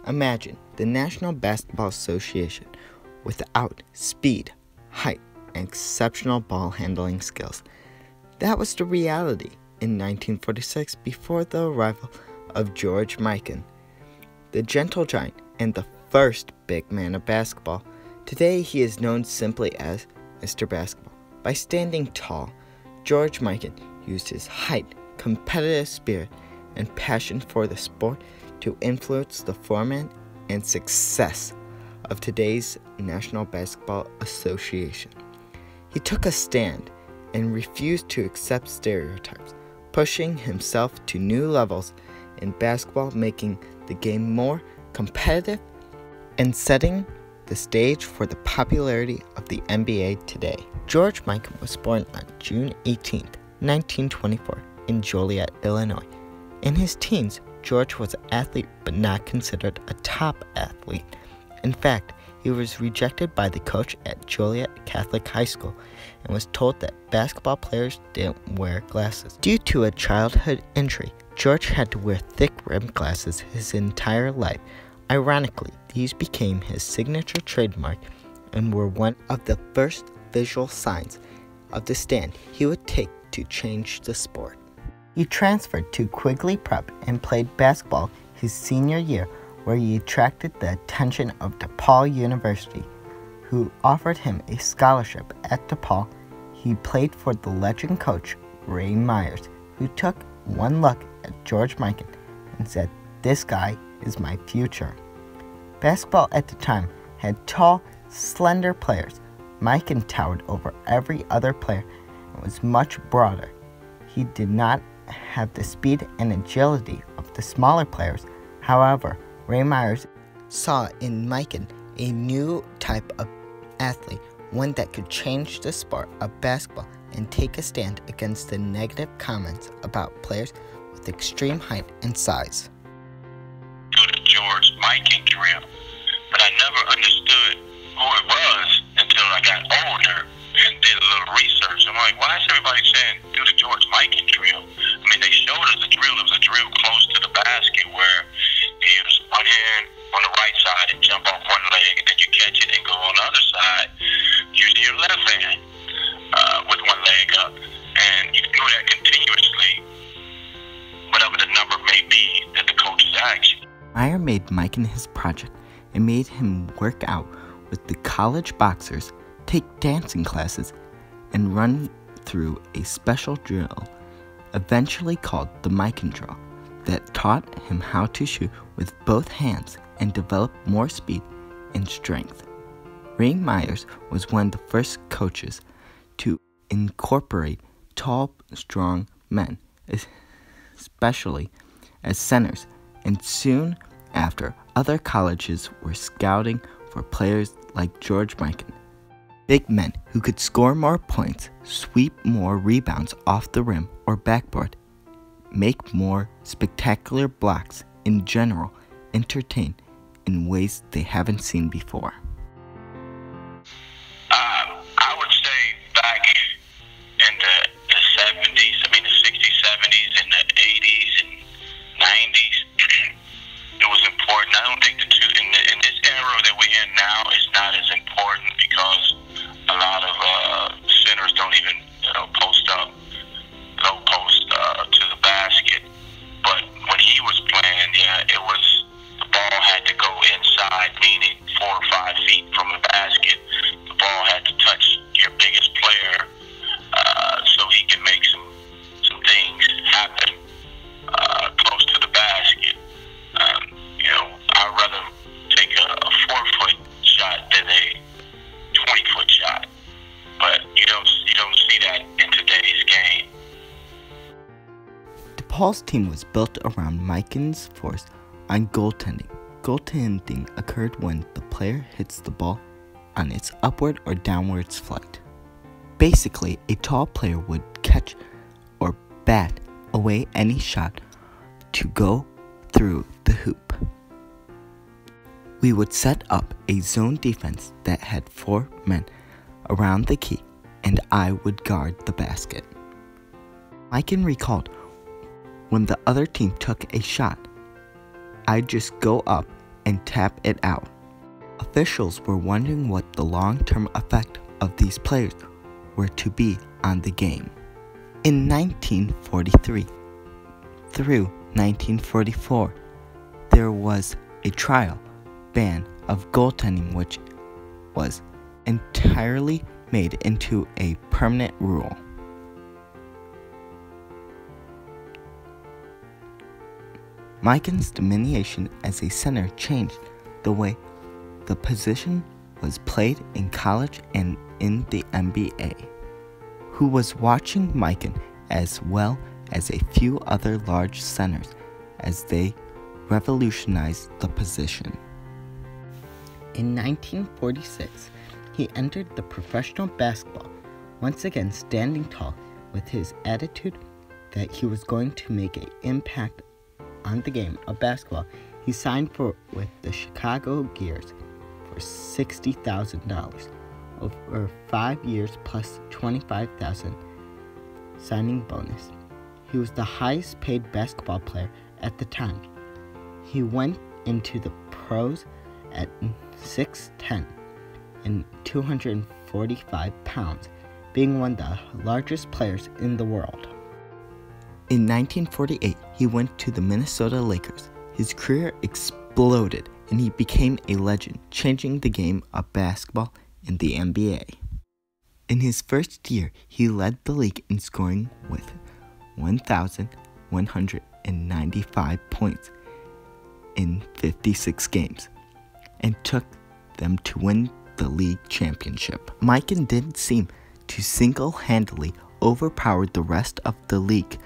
Imagine the National Basketball Association without speed, height, and exceptional ball handling skills. That was the reality in 1946 before the arrival of George Mikan, the gentle giant and the first big man of basketball. Today he is known simply as Mr. Basketball. By standing tall, George Mikan used his height, competitive spirit, and passion for the sport to influence the format and success of today's National Basketball Association. He took a stand and refused to accept stereotypes, pushing himself to new levels in basketball, making the game more competitive and setting the stage for the popularity of the NBA today. George Mikan was born on June 18, 1924 in Joliet, Illinois. In his teens, George was an athlete but not considered a top athlete. In fact, he was rejected by the coach at Joliet Catholic High School and was told that basketball players didn't wear glasses. Due to a childhood injury, George had to wear thick-rimmed glasses his entire life. Ironically, these became his signature trademark and were one of the first visual signs of the stand he would take to change the sport. He transferred to Quigley Prep and played basketball his senior year, where he attracted the attention of DePaul University, who offered him a scholarship at DePaul. He played for the legend coach Ray Myers, who took one look at George Mikan and said, "This guy is my future." Basketball at the time had tall, slender players. Mikan towered over every other player and was much broader. He did not have the speed and agility of the smaller players. However, Ray Myers saw in Mikan a new type of athlete, one that could change the sport of basketball and take a stand against the negative comments about players with extreme height and size. To the George Mikan drill, but I never understood who it was until I got older and did a little research. I'm like, why is everybody saying do the George Mikan drill? I mean, they showed us the drill. It was a drill close to the basket where you use one hand on the right side and jump off one leg, and then you catch it and go on the other side using your left hand with one leg up. And you do that continuously, whatever the number may be that the coaches ask you. Meyer made Mikan his project and made him work out with the college boxers, take dancing classes, and run through a special drill, eventually called the Mikan drill, that taught him how to shoot with both hands and develop more speed and strength. Ray Myers was one of the first coaches to incorporate tall, strong men, especially as centers, and soon after, other colleges were scouting for players like George Mikan. Big men who could score more points, sweep more rebounds off the rim or backboard, make more spectacular blocks, in general, entertain in ways they haven't seen before. I would say back in the 70s, I mean the 60s, 70s, and the 80s and 90s, it was important. I don't think in this era that we're in now, it's not as important because a lot of centers don't even post up, low post to the basket. But when he was playing, it was the ball had to go inside, meaning 4 or 5 feet from the basket. The ball had to touch your biggest player so he can make some things happen close to the basket. I'd rather take a 4-foot shot than a 20-foot shot, but you don't see that in today's game. DePaul's team was built around Mikan's force on goaltending. Goaltending occurred when the player hits the ball on its upward or downwards flight. Basically, a tall player would catch or bat away any shot to go through the hoop. We would set up a zone defense that had 4 men around the key, and I would guard the basket. Mikan recalled, when the other team took a shot, I'd just go up and tap it out. Officials were wondering what the long-term effect of these players were to be on the game. In 1943 through 1944, there was a trial ban of goaltending, which was entirely made into a permanent rule. Mikan's diminution as a center changed the way the position was played in college and in the NBA, who was watching Mikan as well as a few other large centers as they revolutionized the position. In 1946, he entered the professional basketball, once again standing tall with his attitude that he was going to make an impact on the game of basketball. He signed with the Chicago Gears for $60,000 over 5 years plus $25,000 signing bonus. He was the highest paid basketball player at the time. He went into the pros at 6'10" and 245 pounds, being one of the largest players in the world. In 1948, he went to the Minnesota Lakers. His career exploded and he became a legend, changing the game of basketball in the NBA. In his first year, he led the league in scoring with 1,195 points in 56 games and took them to win the league championship. Mikan didn't seem to single-handedly overpower the rest of the league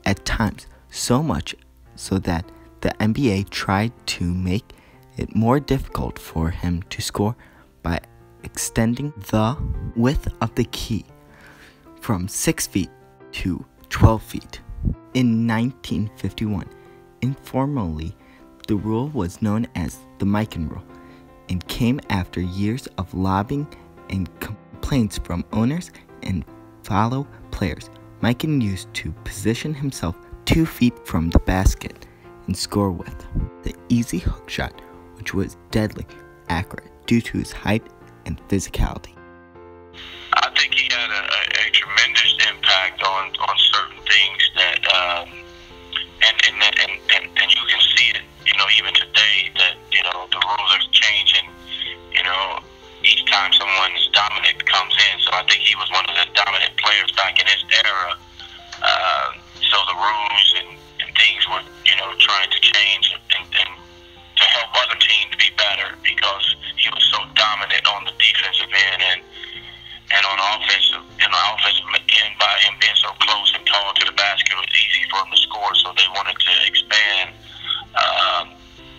at times, so much so that the NBA tried to make it more difficult for him to score by extending the width of the key from 6 feet to 12 feet. In 1951, informally, the rule was known as the Mikan rule and came after years of lobbying and complaints from owners and fellow players. Mikan used to position himself 2 feet from the basket and score with the easy hook shot, which was deadly accurate due to his height and physicality. I think he had a tremendous impact on certain things that, and you can see it, even today that, the rules are changing, each time someone is dominant comes in. So I think he was one of the dominant players back in his era. So the rules and things were, trying to change and to help other teams be better because he was so dominant on the defensive end and on offensive end by him being so close and tall to the basket, it was easy for him to score. So they wanted to expand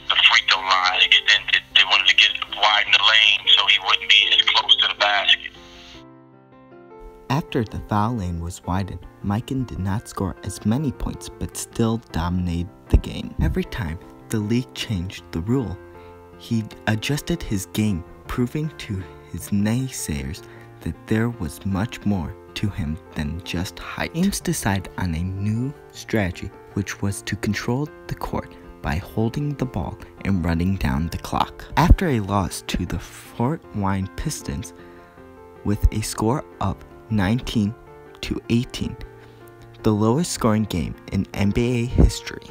the free throw line, extended. They wanted to widen the lane so he wouldn't be as close to the basket. After the foul lane was widened, Mikan did not score as many points but still dominated the game. Every time the league changed the rule, he adjusted his game, proving to his naysayers that there was much more to him than just height. Teams decided on a new strategy, which was to control the court by holding the ball and running down the clock. After a loss to the Fort Wayne Pistons with a score of 19-18, the lowest scoring game in NBA history,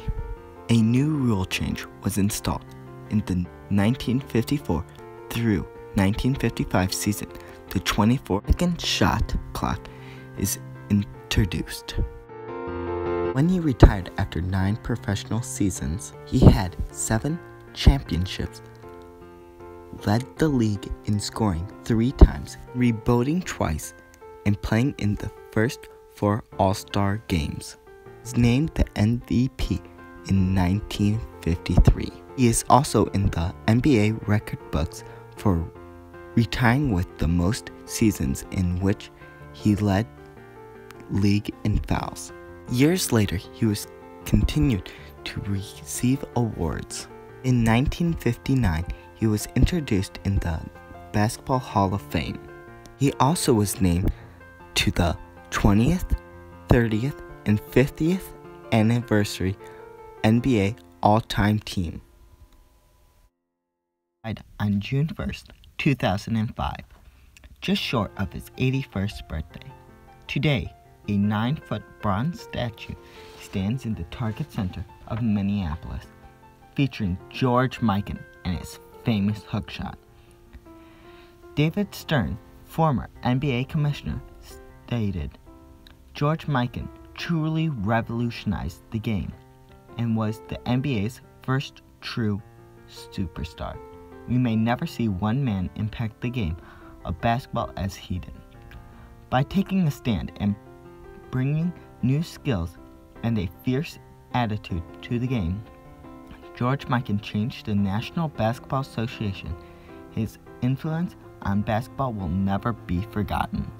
a new rule change was installed. In the 1954 through 1955 season, the 24-second shot clock is introduced. When he retired after 9 professional seasons, he had 7 championships, led the league in scoring 3 times, rebounding twice, and playing in the first 4 All-Star games. He was named the MVP in 1953. He is also in the NBA record books for retiring with the most seasons in which he led league in fouls. Years later, he was continued to receive awards. In 1959, he was introduced in the Basketball Hall of Fame. He also was named to the 20th, 30th, and 50th anniversary NBA All-Time Team. Died on June 1st, 2005, just short of his 81st birthday. Today, a 9-foot bronze statue stands in the Target Center of Minneapolis, featuring George Mikan and his famous hook shot. David Stern, former NBA commissioner, stated, "George Mikan truly revolutionized the game and was the NBA's first true superstar. We may never see one man impact the game of basketball as he did. By taking a stand and bringing new skills and a fierce attitude to the game, George Mikan changed the National Basketball Association. His influence on basketball will never be forgotten."